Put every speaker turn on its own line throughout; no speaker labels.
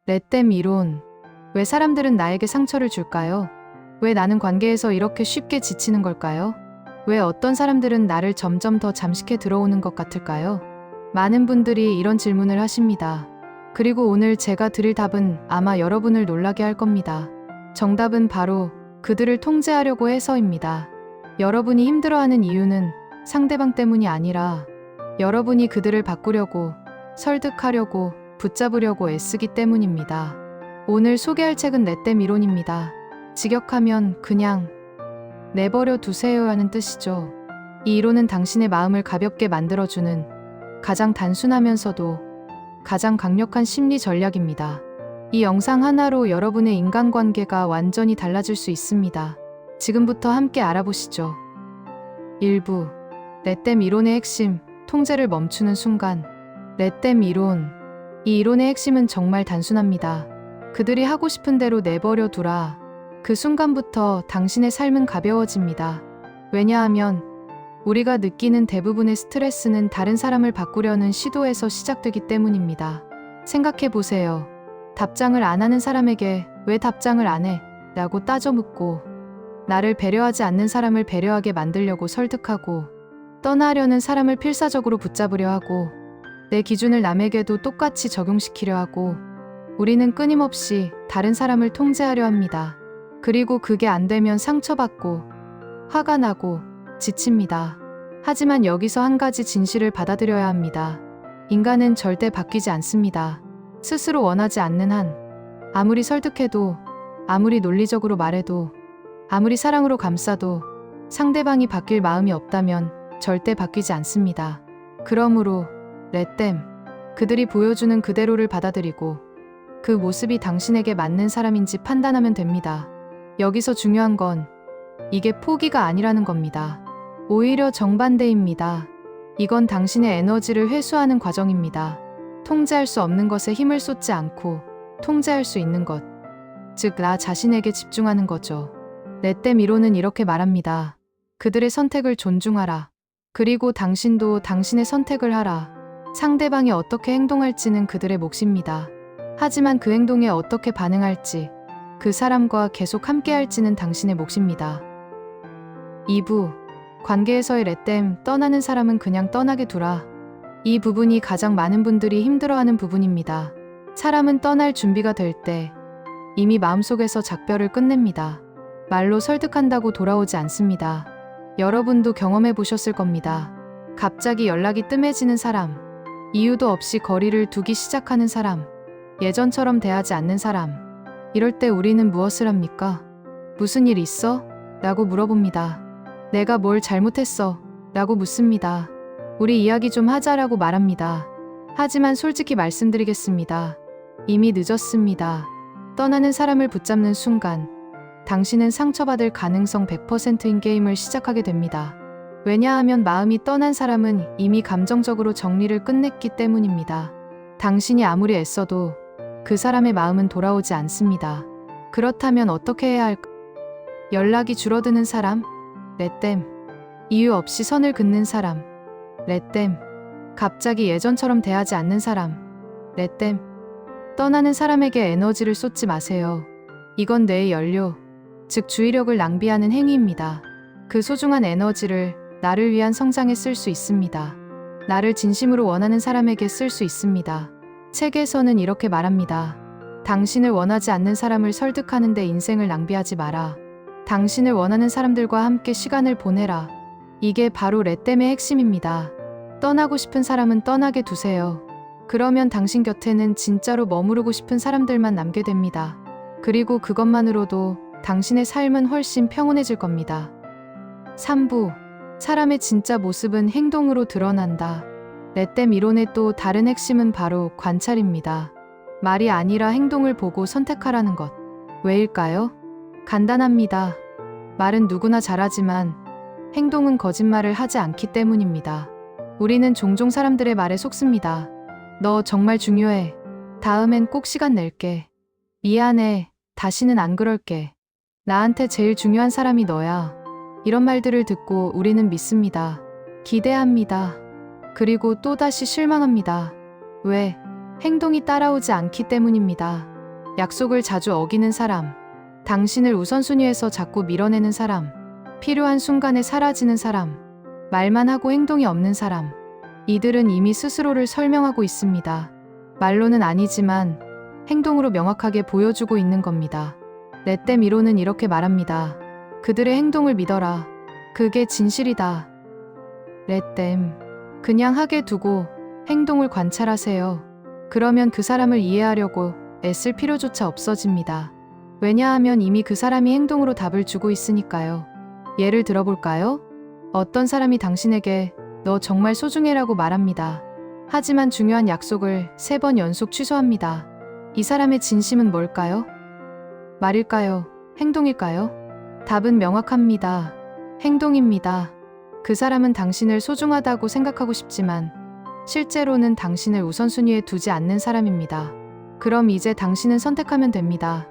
렛댐 이론. 왜 사람들은 나에게 상처를 줄까요? 왜 나는 관계에서 이렇게 쉽게 지치는 걸까요? 왜 어떤 사람들은 나를 점점 더 잠식해 들어오는 것 같을까요? 많은 분들이 이런 질문을 하십니다. 그리고 오늘 제가 드릴 답은 아마 여러분을 놀라게 할 겁니다. 정답은 바로 그들을 통제하려고 해서입니다. 여러분이 힘들어하는 이유는 상대방 때문이 아니라 여러분이 그들을 바꾸려고, 설득하려고, 붙잡으려고 애쓰기 때문입니다. 오늘 소개할 책은 렛댐 이론입니다. 직역하면 그냥 내버려 두세요 하는 뜻이죠. 이 이론은 당신의 마음을 가볍게 만들어주는 가장 단순하면서도 가장 강력한 심리 전략입니다. 이 영상 하나로 여러분의 인간관계가 완전히 달라질 수 있습니다. 지금부터 함께 알아보시죠. 1부. 렛댐 이론의 핵심, 통제를 멈추는 순간. 렛댐 이론. 이 이론의 핵심은 정말 단순합니다. 그들이 하고 싶은 대로 내버려 두라. 그 순간부터 당신의 삶은 가벼워집니다. 왜냐하면 우리가 느끼는 대부분의 스트레스는 다른 사람을 바꾸려는 시도에서 시작되기 때문입니다. 생각해 보세요. 답장을 안 하는 사람에게 왜 답장을 안 해? 라고 따져 묻고, 나를 배려하지 않는 사람을 배려하게 만들려고 설득하고, 떠나려는 사람을 필사적으로 붙잡으려 하고, 내 기준을 남에게도 똑같이 적용시키려 하고, 우리는 끊임없이 다른 사람을 통제하려 합니다. 그리고 그게 안 되면 상처받고, 화가 나고, 지칩니다. 하지만 여기서 한 가지 진실을 받아들여야 합니다. 인간은 절대 바뀌지 않습니다. 스스로 원하지 않는 한, 아무리 설득해도, 아무리 논리적으로 말해도, 아무리 사랑으로 감싸도 상대방이 바뀔 마음이 없다면 절대 바뀌지 않습니다. 그러므로 렛댐, 그들이 보여주는 그대로를 받아들이고 그 모습이 당신에게 맞는 사람인지 판단하면 됩니다. 여기서 중요한 건 이게 포기가 아니라는 겁니다. 오히려 정반대입니다. 이건 당신의 에너지를 회수하는 과정입니다. 통제할 수 없는 것에 힘을 쏟지 않고 통제할 수 있는 것, 즉 나 자신에게 집중하는 거죠. 렛댐 이론은 이렇게 말합니다. 그들의 선택을 존중하라. 그리고 당신도 당신의 선택을 하라. 상대방이 어떻게 행동할지는 그들의 몫입니다. 하지만 그 행동에 어떻게 반응할지, 그 사람과 계속 함께할지는 당신의 몫입니다. 2부. 관계에서의 렛댐, 떠나는 사람은 그냥 떠나게 두라. 이 부분이 가장 많은 분들이 힘들어하는 부분입니다. 사람은 떠날 준비가 될 때 이미 마음속에서 작별을 끝냅니다. 말로 설득한다고 돌아오지 않습니다. 여러분도 경험해 보셨을 겁니다. 갑자기 연락이 뜸해지는 사람, 이유도 없이 거리를 두기 시작하는 사람, 예전처럼 대하지 않는 사람. 이럴 때 우리는 무엇을 합니까? 무슨 일 있어? 라고 물어봅니다. 내가 뭘 잘못했어? 라고 묻습니다. 우리 이야기 좀 하자라고 말합니다. 하지만 솔직히 말씀드리겠습니다. 이미 늦었습니다. 떠나는 사람을 붙잡는 순간 당신은 상처받을 가능성 100%인 게임을 시작하게 됩니다. 왜냐하면 마음이 떠난 사람은 이미 감정적으로 정리를 끝냈기 때문입니다. 당신이 아무리 애써도 그 사람의 마음은 돌아오지 않습니다. 그렇다면 어떻게 해야 할까? 연락이 줄어드는 사람? 렛댐. 이유 없이 선을 긋는 사람? 렛댐. 갑자기 예전처럼 대하지 않는 사람? 렛댐. 떠나는 사람에게 에너지를 쏟지 마세요. 이건 뇌의 연료, 즉 주의력을 낭비하는 행위입니다. 그 소중한 에너지를 나를 위한 성장에 쓸 수 있습니다. 나를 진심으로 원하는 사람에게 쓸 수 있습니다. 책에서는 이렇게 말합니다. 당신을 원하지 않는 사람을 설득하는 데 인생을 낭비하지 마라. 당신을 원하는 사람들과 함께 시간을 보내라. 이게 바로 렛댐의 핵심입니다. 떠나고 싶은 사람은 떠나게 두세요. 그러면 당신 곁에는 진짜로 머무르고 싶은 사람들만 남게 됩니다. 그리고 그것만으로도 당신의 삶은 훨씬 평온해질 겁니다. 3부. 사람의 진짜 모습은 행동으로 드러난다. 렛댐 이론의 또 다른 핵심은 바로 관찰입니다. 말이 아니라 행동을 보고 선택하라는 것. 왜일까요? 간단합니다. 말은 누구나 잘하지만 행동은 거짓말을 하지 않기 때문입니다. 우리는 종종 사람들의 말에 속습니다. 너 정말 중요해. 다음엔 꼭 시간 낼게. 미안해. 다시는 안 그럴게. 나한테 제일 중요한 사람이 너야. 이런 말들을 듣고 우리는 믿습니다. 기대합니다. 그리고 또다시 실망합니다. 왜? 행동이 따라오지 않기 때문입니다. 약속을 자주 어기는 사람, 당신을 우선순위에서 자꾸 밀어내는 사람, 필요한 순간에 사라지는 사람, 말만 하고 행동이 없는 사람. 이들은 이미 스스로를 설명하고 있습니다. 말로는 아니지만 행동으로 명확하게 보여주고 있는 겁니다. 레댐 1호는 이렇게 말합니다. 그들의 행동을 믿어라. 그게 진실이다. 레댐, 그냥 하게 두고 행동을 관찰하세요. 그러면 그 사람을 이해하려고 애쓸 필요조차 없어집니다. 왜냐하면 이미 그 사람이 행동으로 답을 주고 있으니까요. 예를 들어볼까요? 어떤 사람이 당신에게 너 정말 소중해라고 말합니다. 하지만 중요한 약속을 3번 연속 취소합니다. 이 사람의 진심은 뭘까요? 말일까요? 행동일까요? 답은 명확합니다. 행동입니다. 그 사람은 당신을 소중하다고 생각하고 싶지만 실제로는 당신을 우선순위에 두지 않는 사람입니다. 그럼 이제 당신은 선택하면 됩니다.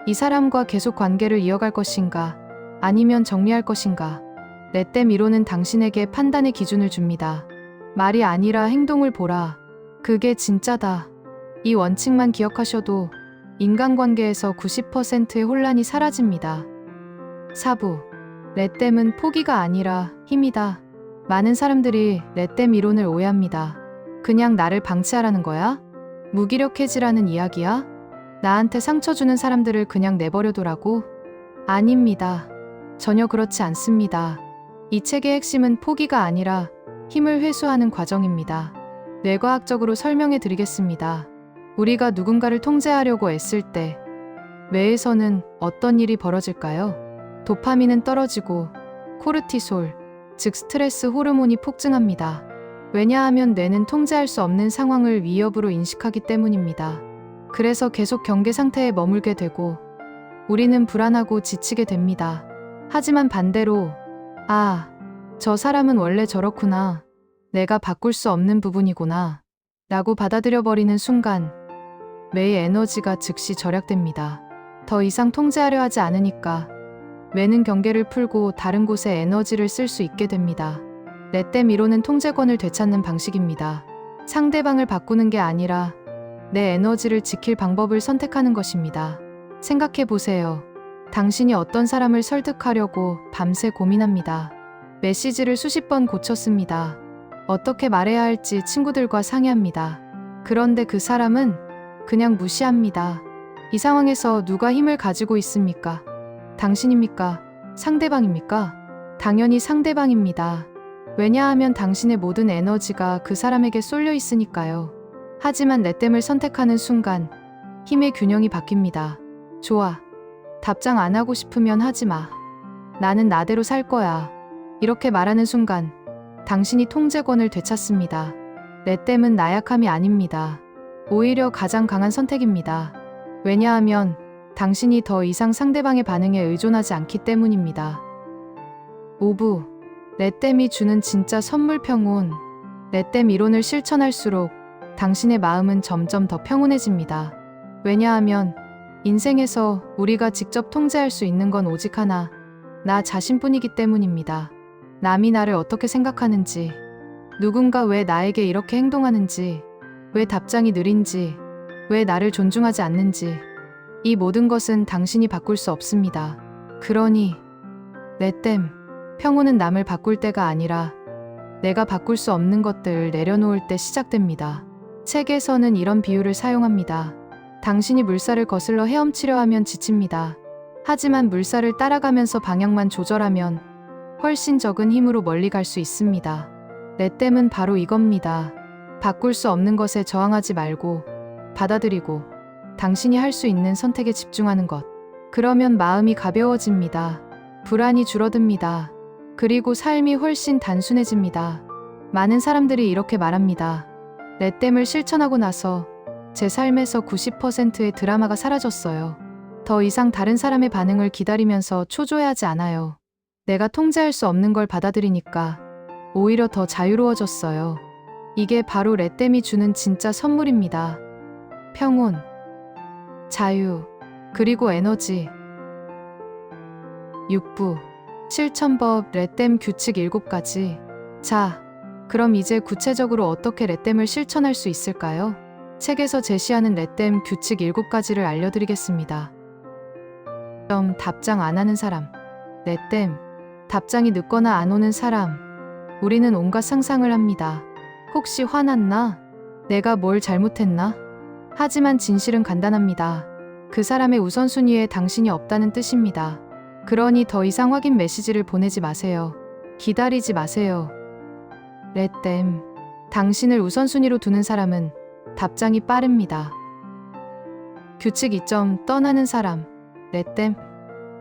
이 사람과 계속 관계를 이어갈 것인가? 아니면 정리할 것인가? 레댐 1호는 당신에게 판단의 기준을 줍니다. 말이 아니라 행동을 보라. 그게 진짜다. 이 원칙만 기억하셔도 인간관계에서 90%의 혼란이 사라집니다. 사부, 레댐은 포기가 아니라 힘이다. 많은 사람들이 레댐 1호를 오해합니다. 그냥 나를 방치하라는 거야? 무기력해지라는 이야기야? 나한테 상처 주는 사람들을 그냥 내버려두라고? 아닙니다. 전혀 그렇지 않습니다. 이 책의 핵심은 포기가 아니라 힘을 회수하는 과정입니다. 뇌과학적으로 설명해 드리겠습니다. 우리가 누군가를 통제하려고 애쓸 때 뇌에서는 어떤 일이 벌어질까요? 도파민은 떨어지고 코르티솔, 즉 스트레스 호르몬이 폭증합니다. 왜냐하면 뇌는 통제할 수 없는 상황을 위협으로 인식하기 때문입니다. 그래서 계속 경계 상태에 머물게 되고 우리는 불안하고 지치게 됩니다. 하지만 반대로 저 사람은 원래 저렇구나. 내가 바꿀 수 없는 부분이구나. 라고 받아들여버리는 순간 뇌의 에너지가 즉시 절약됩니다. 더 이상 통제하려 하지 않으니까 뇌는 경계를 풀고 다른 곳에 에너지를 쓸 수 있게 됩니다. 레댐 1호는 통제권을 되찾는 방식입니다. 상대방을 바꾸는 게 아니라 내 에너지를 지킬 방법을 선택하는 것입니다. 생각해 보세요. 당신이 어떤 사람을 설득하려고 밤새 고민합니다. 메시지를 수십 번 고쳤습니다. 어떻게 말해야 할지 친구들과 상의합니다. 그런데 그 사람은 그냥 무시합니다. 이 상황에서 누가 힘을 가지고 있습니까? 당신입니까? 상대방입니까? 당연히 상대방입니다. 왜냐하면 당신의 모든 에너지가 그 사람에게 쏠려 있으니까요. 하지만 레댐을 선택하는 순간 힘의 균형이 바뀝니다. 좋아. 답장 안 하고 싶으면 하지 마. 나는 나대로 살 거야. 이렇게 말하는 순간 당신이 통제권을 되찾습니다. 레댐은 나약함이 아닙니다. 오히려 가장 강한 선택입니다. 왜냐하면 당신이 더 이상 상대방의 반응에 의존하지 않기 때문입니다. 5부, 레댐이 주는 진짜 선물 평온. 레댐 이론을 실천할수록 당신의 마음은 점점 더 평온해집니다. 왜냐하면 인생에서 우리가 직접 통제할 수 있는 건 오직 하나, 나 자신뿐이기 때문입니다. 남이 나를 어떻게 생각하는지, 누군가 왜 나에게 이렇게 행동하는지, 왜 답장이 느린지, 왜 나를 존중하지 않는지, 이 모든 것은 당신이 바꿀 수 없습니다. 그러니 레댐, 평온은 남을 바꿀 때가 아니라 내가 바꿀 수 없는 것들을 내려놓을 때 시작됩니다. 책에서는 이런 비유를 사용합니다. 당신이 물살을 거슬러 헤엄치려 하면 지칩니다. 하지만 물살을 따라가면서 방향만 조절하면 훨씬 적은 힘으로 멀리 갈 수 있습니다. 레댐은 바로 이겁니다. 바꿀 수 없는 것에 저항하지 말고 받아들이고 당신이 할 수 있는 선택에 집중하는 것. 그러면 마음이 가벼워집니다. 불안이 줄어듭니다. 그리고 삶이 훨씬 단순해집니다. 많은 사람들이 이렇게 말합니다. 레댐을 실천하고 나서 제 삶에서 90%의 드라마가 사라졌어요. 더 이상 다른 사람의 반응을 기다리면서 초조해하지 않아요. 내가 통제할 수 없는 걸 받아들이니까 오히려 더 자유로워졌어요. 이게 바로 레댐이 주는 진짜 선물입니다. 평온, 자유, 그리고 에너지. 6부, 실천법 레댐 규칙 7가지. 자, 그럼 이제 구체적으로 어떻게 레댐을 실천할 수 있을까요? 책에서 제시하는 렛댐 규칙 7가지를 알려드리겠습니다. 답장 안 하는 사람. 렛댐. 답장이 늦거나 안 오는 사람. 우리는 온갖 상상을 합니다. 혹시 화났나? 내가 뭘 잘못했나? 하지만 진실은 간단합니다. 그 사람의 우선순위에 당신이 없다는 뜻입니다. 그러니 더 이상 확인 메시지를 보내지 마세요. 기다리지 마세요. 렛댐. 당신을 우선순위로 두는 사람은 답장이 빠릅니다. 규칙 2점 떠나는 사람. 렛댐.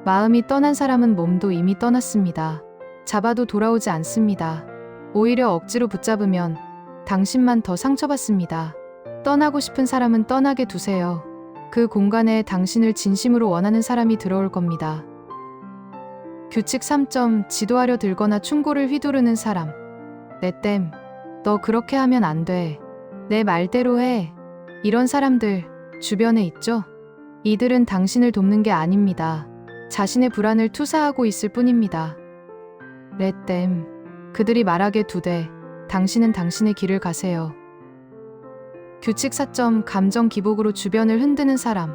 마음이 떠난 사람은 몸도 이미 떠났습니다. 잡아도 돌아오지 않습니다. 오히려 억지로 붙잡으면 당신만 더 상처받습니다. 떠나고 싶은 사람은 떠나게 두세요. 그 공간에 당신을 진심으로 원하는 사람이 들어올 겁니다. 규칙 3점 지도하려 들거나 충고를 휘두르는 사람. 렛댐. 너 그렇게 하면 안 돼. 내 말대로 해. 이런 사람들 주변에 있죠? 이들은 당신을 돕는 게 아닙니다. 자신의 불안을 투사하고 있을 뿐입니다. 렛댐. 그들이 말하게 두되 당신은 당신의 길을 가세요. 규칙 4점 감정 기복으로 주변을 흔드는 사람.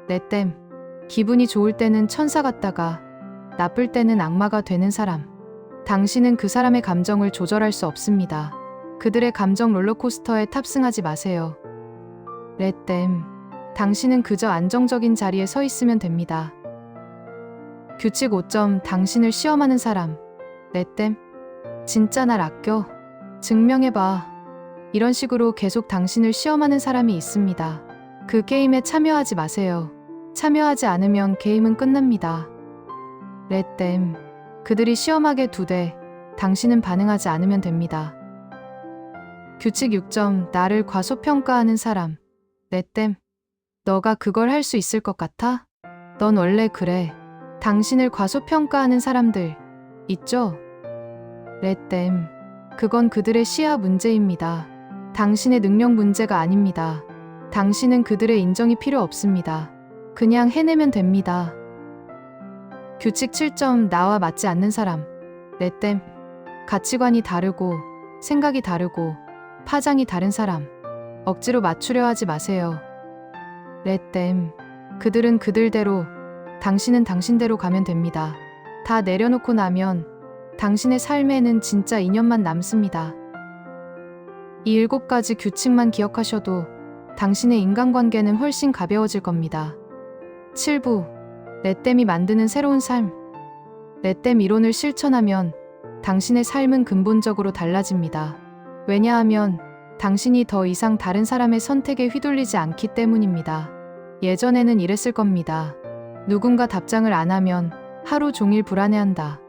렛댐. 기분이 좋을 때는 천사 같다가 나쁠 때는 악마가 되는 사람. 당신은 그 사람의 감정을 조절할 수 없습니다. 그들의 감정 롤러코스터에 탑승하지 마세요. 렛댐. 당신은 그저 안정적인 자리에 서 있으면 됩니다. 규칙 5점 당신을 시험하는 사람. 렛댐. 진짜 날 아껴? 증명해봐. 이런 식으로 계속 당신을 시험하는 사람이 있습니다. 그 게임에 참여하지 마세요. 참여하지 않으면 게임은 끝납니다. 렛댐. 그들이 시험하게 두되 당신은 반응하지 않으면 됩니다. 규칙 6점 나를 과소평가하는 사람. 렛댐. 너가 그걸 할 수 있을 것 같아? 넌 원래 그래. 당신을 과소평가하는 사람들 있죠? 렛댐. 그건 그들의 시야 문제입니다. 당신의 능력 문제가 아닙니다. 당신은 그들의 인정이 필요 없습니다. 그냥 해내면 됩니다. 규칙 7점 나와 맞지 않는 사람. 렛댐. 가치관이 다르고 생각이 다르고 파장이 다른 사람. 억지로 맞추려 하지 마세요. 렛댐. 그들은 그들대로 당신은 당신대로 가면 됩니다. 다 내려놓고 나면 당신의 삶에는 진짜 인연만 남습니다. 이 7가지 규칙만 기억하셔도 당신의 인간관계는 훨씬 가벼워질 겁니다. 7부 렛댐이 만드는 새로운 삶. 렛댐 이론을 실천하면 당신의 삶은 근본적으로 달라집니다. 왜냐하면 당신이 더 이상 다른 사람의 선택에 휘둘리지 않기 때문입니다. 예전에는 이랬을 겁니다. 누군가 답장을 안 하면 하루 종일 불안해한다.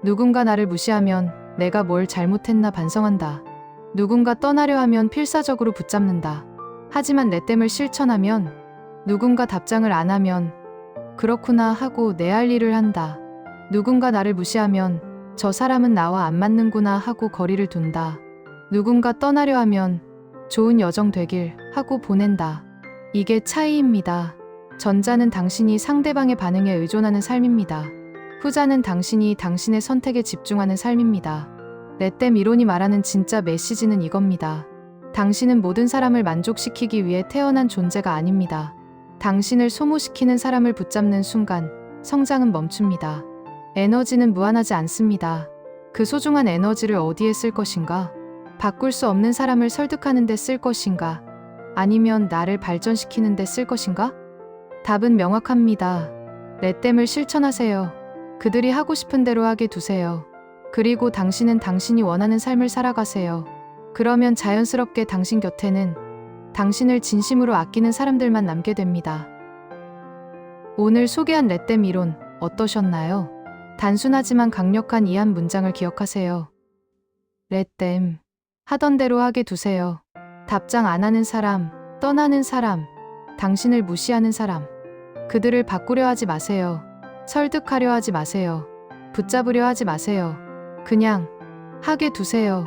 누군가 나를 무시하면 내가 뭘 잘못했나 반성한다. 누군가 떠나려 하면 필사적으로 붙잡는다. 하지만 렛댐을 실천하면 누군가 답장을 안 하면 그렇구나 하고 내 할 일을 한다. 누군가 나를 무시하면 저 사람은 나와 안 맞는구나 하고 거리를 둔다. 누군가 떠나려 하면 좋은 여정 되길 하고 보낸다. 이게 차이입니다. 전자는 당신이 상대방의 반응에 의존하는 삶입니다. 후자는 당신이 당신의 선택에 집중하는 삶입니다. 렛댐 이론이 말하는 진짜 메시지는 이겁니다. 당신은 모든 사람을 만족시키기 위해 태어난 존재가 아닙니다. 당신을 소모시키는 사람을 붙잡는 순간 성장은 멈춥니다. 에너지는 무한하지 않습니다. 그 소중한 에너지를 어디에 쓸 것인가? 바꿀 수 없는 사람을 설득하는 데 쓸 것인가? 아니면 나를 발전시키는 데 쓸 것인가? 답은 명확합니다. 렛댐을 실천하세요. 그들이 하고 싶은 대로 하게 두세요. 그리고 당신은 당신이 원하는 삶을 살아가세요. 그러면 자연스럽게 당신 곁에는 당신을 진심으로 아끼는 사람들만 남게 됩니다. 오늘 소개한 렛댐 이론 어떠셨나요? 단순하지만 강력한 이 한 문장을 기억하세요. 렛댐. 하던 대로 하게 두세요. 답장 안 하는 사람, 떠나는 사람, 당신을 무시하는 사람. 그들을 바꾸려 하지 마세요. 설득하려 하지 마세요. 붙잡으려 하지 마세요. 그냥 하게 두세요.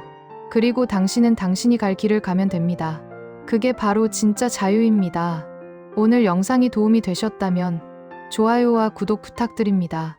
그리고 당신은 당신이 갈 길을 가면 됩니다. 그게 바로 진짜 자유입니다. 오늘 영상이 도움이 되셨다면 좋아요와 구독 부탁드립니다.